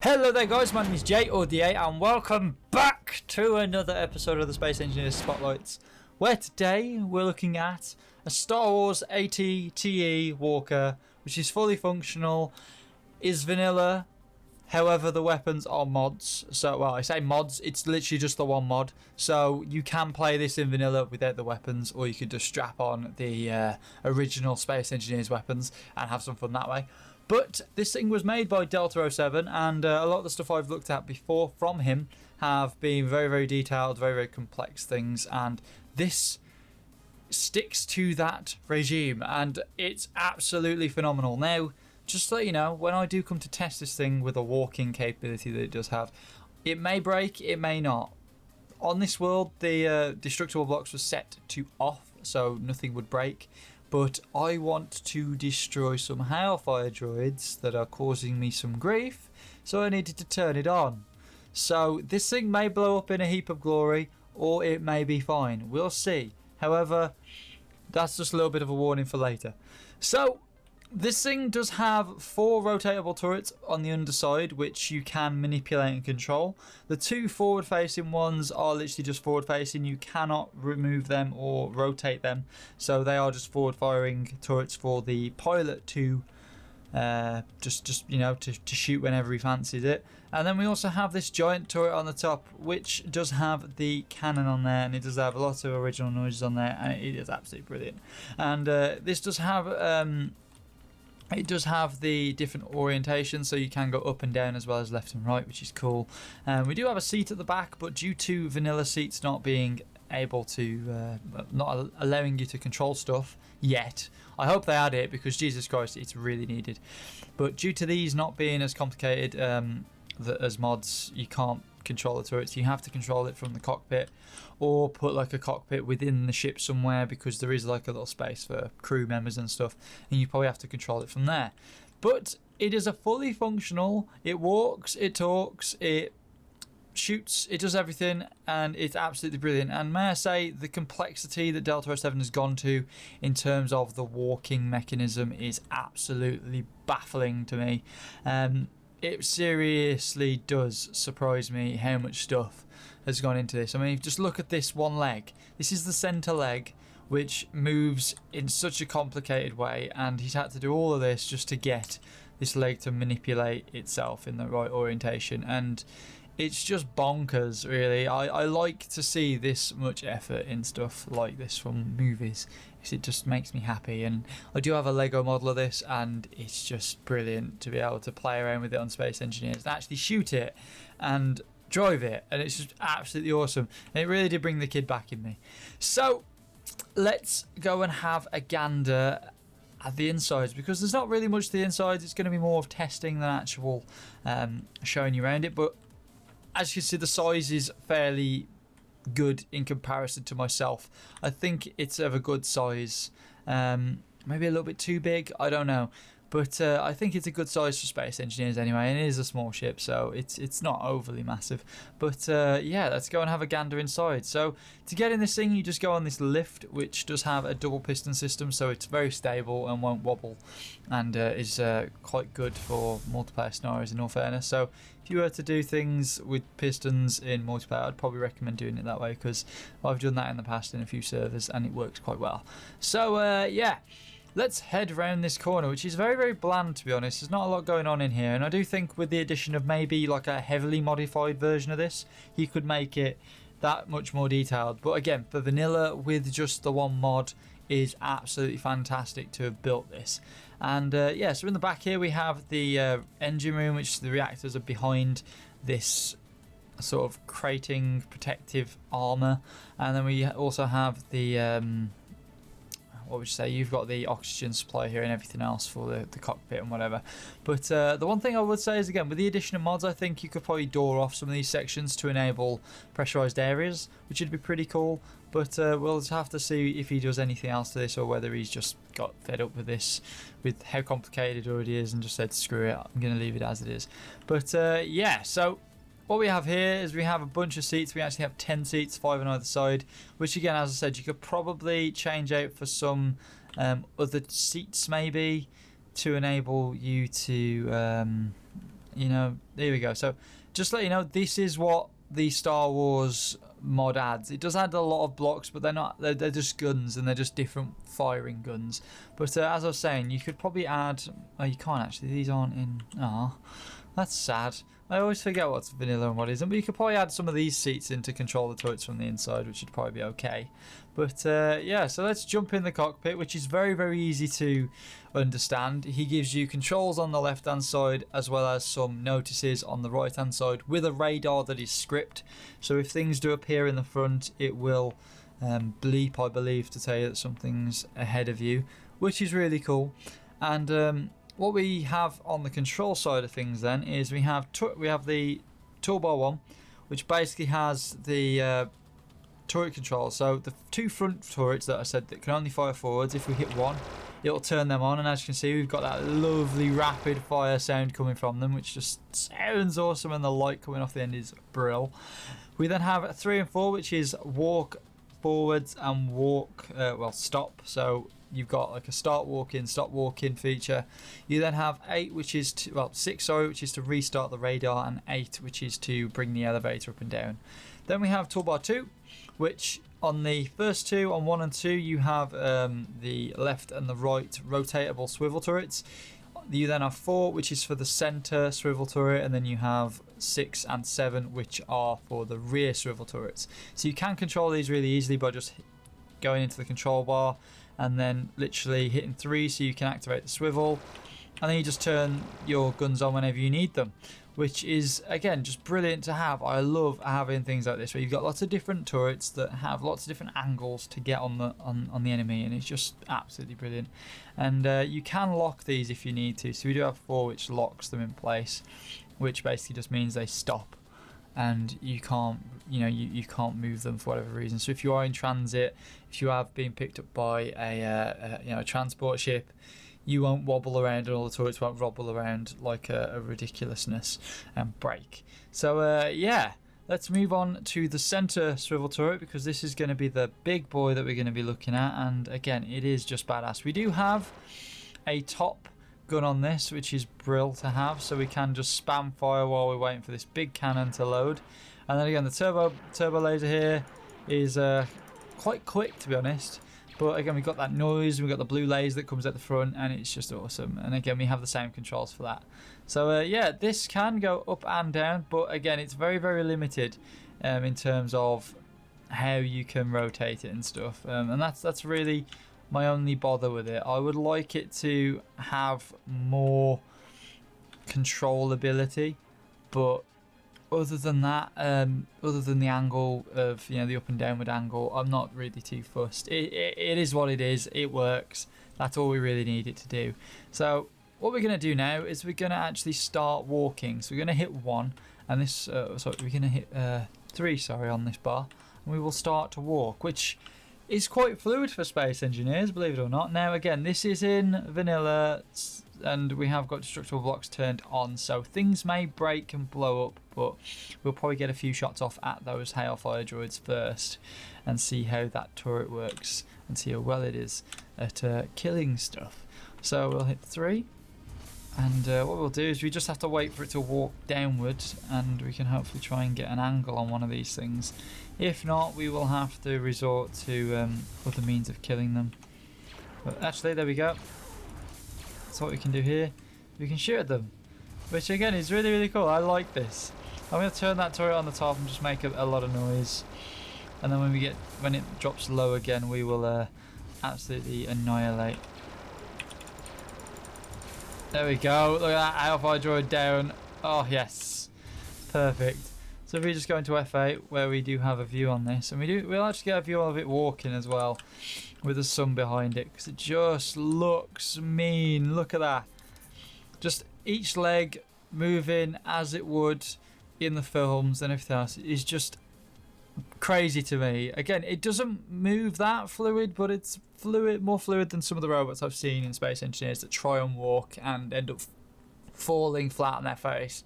Hello there guys, my name is Jay or DA and welcome back to another episode of the Space Engineers Spotlights, where today we're looking at a Star Wars AT-TE Walker, which is fully functional, is vanilla, however the weapons are mods. So, well, I say mods, it's literally just the one mod, so you can play this in vanilla without the weapons, or you could just strap on the original Space Engineers weapons and have some fun that way. But this thing was made by D3LT4-07, and a lot of the stuff I've looked at before from him have been very, very detailed, very, very complex things, and this sticks to that regime, and it's absolutely phenomenal. Now, just to let you know, when I do come to test this thing with a walking capability that it does have, it may break, it may not. On this world, the destructible blocks were set to off, so nothing would break. But I want to destroy some Hellfire droids that are causing me some grief, so I needed to turn it on. So this thing may blow up in a heap of glory, or it may be fine. We'll see. However, that's just a little bit of a warning for later. So this thing does have 4 rotatable turrets on the underside, which you can manipulate and control. The 2 forward-facing ones are literally just forward-facing. You cannot remove them or rotate them, so they are just forward-firing turrets for the pilot to just you know, to shoot whenever he fancies it. And then we also have this giant turret on the top, which does have the cannon on there, and it does have a lot of original noises on there, and it is absolutely brilliant. And this does have it does have the different orientations, so you can go up and down as well as left and right, which is cool. We do have a seat at the back, but due to vanilla seats not being able to, not allowing you to control stuff yet, I hope they add it, because Jesus Christ, it's really needed. But due to these not being as complicated as mods, you can't control the turrets. You have to control it from the cockpit, or put like a cockpit within the ship somewhere, because there is like a little space for crew members and stuff, and you probably have to control it from there. But it is a fully functional, it walks, it talks, it shoots, it does everything, and it's absolutely brilliant. And may I say, the complexity that D3LT4-07 has gone to in terms of the walking mechanism is absolutely baffling to me. It seriously does surprise me how much stuff has gone into this. I mean, just look at this one leg. This is the center leg, which moves in such a complicated way, and he's had to do all of this just to get this leg to manipulate itself in the right orientation, and it's just bonkers, really. I like to see this much effort in stuff like this from movies, because it just makes me happy. And I do have a Lego model of this, and it's just brilliant to be able to play around with it on Space Engineers and actually shoot it and drive it, and it's just absolutely awesome. And it really did bring the kid back in me. So let's go and have a gander at the insides, because there's not really much to the insides. It's going to be more of testing than actual showing you around it. But as you can see, the size is fairly good in comparison to myself. I think it's of a good size. Maybe a little bit too big, I don't know. But I think it's a good size for Space Engineers anyway, and it is a small ship, so it's not overly massive. But yeah, let's go and have a gander inside. So to get in this thing, you just go on this lift, which does have a double piston system, so it's very stable and won't wobble, and is quite good for multiplayer scenarios, in all fairness. So if you were to do things with pistons in multiplayer, I'd probably recommend doing it that way, because I've done that in the past in a few servers, and it works quite well. So yeah. Let's head around this corner, which is very, very bland, to be honest. There's not a lot going on in here, and I do think with the addition of maybe like a heavily modified version of this, he could make it that much more detailed. But again, for vanilla with just the one mod, is absolutely fantastic to have built this. And yeah, so in the back here we have the engine room, which the reactors are behind this sort of crating protective armor, and then we also have the what would you say, you've got the oxygen supply here and everything else for the cockpit and whatever. But the one thing I would say is, again, with the addition of mods, I think you could probably door off some of these sections to enable pressurized areas, which would be pretty cool. But we'll just have to see if he does anything else to this, or whether he's just got fed up with this, with how complicated it already is, and just said, screw it, I'm going to leave it as it is. But yeah, so what we have here is we have a bunch of seats. We actually have 10 seats, 5 on either side, which again, as I said, you could probably change out for some other seats maybe to enable you to You know, there we go. So just to let you know, this is what the Star Wars mod adds. It does add a lot of blocks, but they're just guns, and they're just different firing guns. But as I was saying, you could probably add, oh, you can't actually, these aren't in, that's sad. I always forget what's vanilla and what isn't, but you could probably add some of these seats in to control the turrets from the inside, which would probably be okay. But yeah, so let's jump in the cockpit, which is very, very easy to understand. He gives you controls on the left hand side, as well as some notices on the right hand side with a radar that is script. So if things do appear in the front, it will bleep, I believe, to tell you that something's ahead of you, which is really cool. And what we have on the control side of things then is we have the toolbar one, which basically has the turret control. So the two front turrets that I said that can only fire forwards, if we hit one, it'll turn them on, and as you can see, we've got that lovely rapid fire sound coming from them, which just sounds awesome, and the light coming off the end is brill. We then have 3 and 4, which is walk forwards and walk, stop. So you've got like a start walking, stop walking feature. You then have 8, which is 6, which is to restart the radar, and 8, which is to bring the elevator up and down. Then we have toolbar 2, which on the first two, on 1 and 2, you have the left and the right rotatable swivel turrets. You then have 4, which is for the center swivel turret, and then you have 6 and 7, which are for the rear swivel turrets. So you can control these really easily by just going into the control bar and then literally hitting 3 so you can activate the swivel, and then you just turn your guns on whenever you need them, which is again just brilliant to have. I love having things like this where you've got lots of different turrets that have lots of different angles to get on the enemy, and it's just absolutely brilliant. And you can lock these if you need to. So we do have 4, which locks them in place, which basically just means they stop and you can't, you can't move them for whatever reason. So if you are in transit, if you have been picked up by a transport ship, you won't wobble around, and all the turrets won't wobble around like a ridiculousness and break. So yeah, let's move on to the center swivel turret, because this is going to be the big boy that we're going to be looking at, and again, it is just badass. We do have a top gun on this, which is brill to have, so we can just spam fire while we're waiting for this big cannon to load. And then again, the turbo laser here is quite quick, to be honest. But again, we've got that noise, we've got the blue laser that comes at the front, and it's just awesome. And again, we have the same controls for that. So yeah, this can go up and down, but again, it's very, very limited in terms of how you can rotate it and stuff. And that's really my only bother with it. I would like it to have more controllability, but other than that, other than the angle of the up and downward angle, I'm not really too fussed. It is what it is. It works. That's all we really need it to do. So what we're going to do now is we're going to actually start walking. So we're going to hit 1, and this we're going to hit 3 on this bar, and we will start to walk, which is quite fluid for Space Engineers, believe it or not. Now again, this is in vanilla, and we have got destructible blocks turned on, so things may break and blow up, but we'll probably get a few shots off at those Hailfire droids first and see how that turret works and see how well it is at killing stuff. So we'll hit 3, and what we'll do is we just have to wait for it to walk downwards, and we can hopefully try and get an angle on one of these things. If not, we will have to resort to other means of killing them. But actually, there we go. That's what we can do here. We can shoot at them, which again is really, really cool. I like this. I'm going to turn that turret on the top and just make a lot of noise, and then when it drops low again, we will absolutely annihilate. There we go. Look at that Hailfire droid down. Oh yes, perfect. So if we just go into F8, where we do have a view on this, and we'll actually get a view of it walking as well, with the sun behind it, because it just looks mean. Look at that. Just each leg moving as it would in the films and everything else is just crazy to me. Again, it doesn't move that fluid, but it's more fluid than some of the robots I've seen in Space Engineers that try and walk and end up falling flat on their face.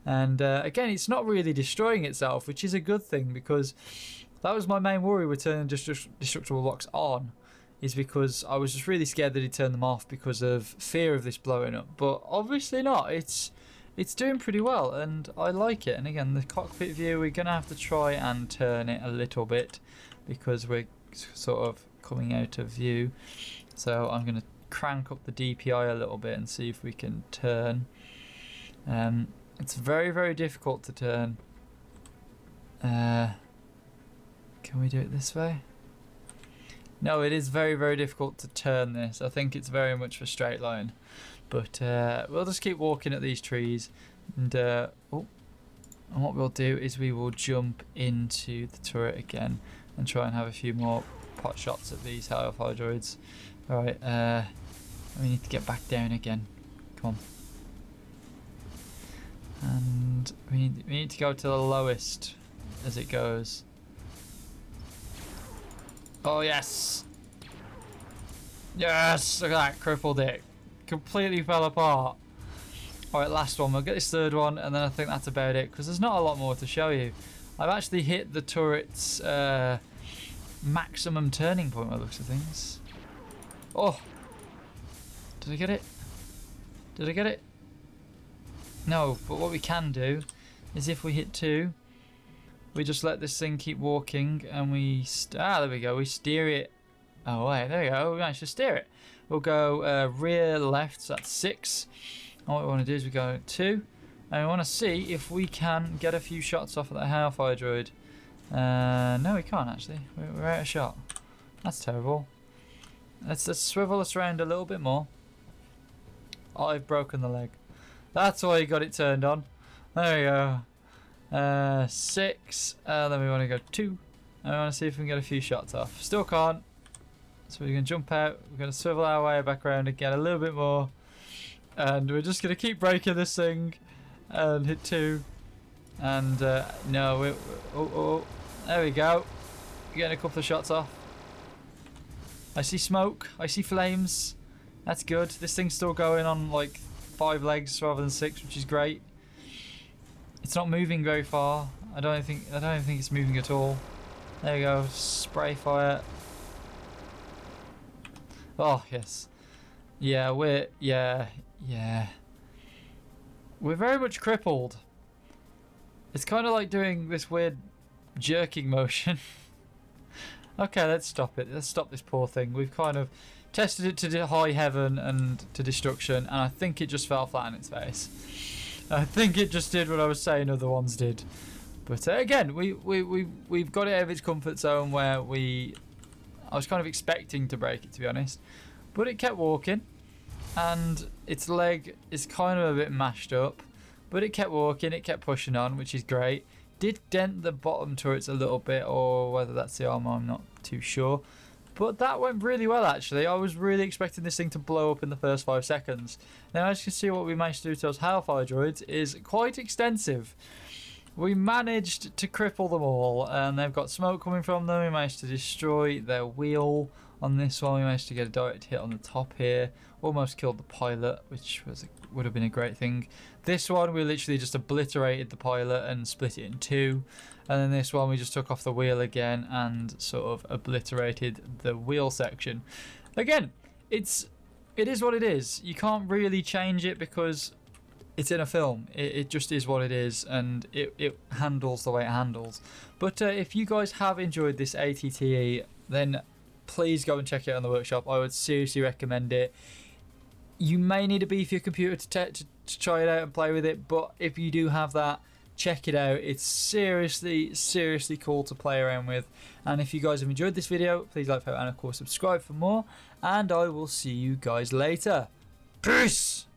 And again, it's not really destroying itself, which is a good thing, because that was my main worry with turning destructible blocks on, is because I was just really scared that he'd turn them off because of fear of this blowing up. But obviously not. It's it's doing pretty well, and I like it. And again, the cockpit view, we're gonna have to try and turn it a little bit because we're sort of coming out of view. So I'm gonna crank up the DPI a little bit and see if we can turn. It's very, very difficult to turn. Can we do it this way? No, it is very, very difficult to turn this. I think it's very much a straight line. But we'll just keep walking at these trees. And what we'll do is we will jump into the turret again and try and have a few more pot shots at these hellfire droids. Alright, we need to get back down again. Come on. And we need to go to the lowest as it goes. Oh yes! Yes! Look at that, crippled it. Completely fell apart. Alright, last one. We'll get this third one and then I think that's about it because there's not a lot more to show you. I've actually hit the turret's maximum turning point by the looks of things. Oh! Did I get it? Did I get it? No, but what we can do is if we hit 2, we just let this thing keep walking and we... there we go. We steer it. Oh, wait. There we go. We managed to steer it. We'll go rear left, so that's 6. And what we want to do is we go 2. And we want to see if we can get a few shots off of that hellfire droid. No, we can't actually. We're out of shot. That's terrible. Let's swivel us around a little bit more. I've broken the leg. That's why you got it turned on. There we go. 6. Then we want to go 2. And we want to see if we can get a few shots off. Still can't. So we're going to jump out. We're going to swivel our way back around again a little bit more. And we're just going to keep breaking this thing. And hit 2. And no, there we go. Getting a couple of shots off. I see smoke. I see flames. That's good. This thing's still going on like 5 legs rather than 6, which is great. It's not moving very far. I don't think it's moving at all. There we go. Spray fire. Oh yes. Yeah, we're very much crippled. It's kind of like doing this weird jerking motion. Okay, let's stop it. Let's stop this poor thing. We've kind of tested it to high heaven and to destruction, and I think it just fell flat on its face. I think it just did what I was saying other ones did. But again, we've got it out of its comfort zone where I was kind of expecting to break it, to be honest. But it kept walking, and its leg is kind of a bit mashed up. But it kept walking, it kept pushing on, which is great. Did dent the bottom turrets a little bit, or whether that's the armor, I'm not too sure. But that went really well, actually. I was really expecting this thing to blow up in the first 5 seconds. Now, as you can see, what we managed to do to those hellfire droids is quite extensive. We managed to cripple them all, and they've got smoke coming from them. We managed to destroy their wheel on this one. We managed to get a direct hit on the top here. Almost killed the pilot, which would have been a great thing. This one, we literally just obliterated the pilot and split it in 2. And then this one, we just took off the wheel again and sort of obliterated the wheel section. Again, it is what it is. You can't really change it because it's in a film. It just is what it is, and it handles the way it handles. But if you guys have enjoyed this ATTE, then please go and check it out on the workshop. I would seriously recommend it. You may need a beefier computer to try it out and play with it, but if you do have that, check it out. It's seriously cool to play around with. And if you guys have enjoyed this video, please like, favorite, and of course subscribe for more. And I will see you guys later. Peace!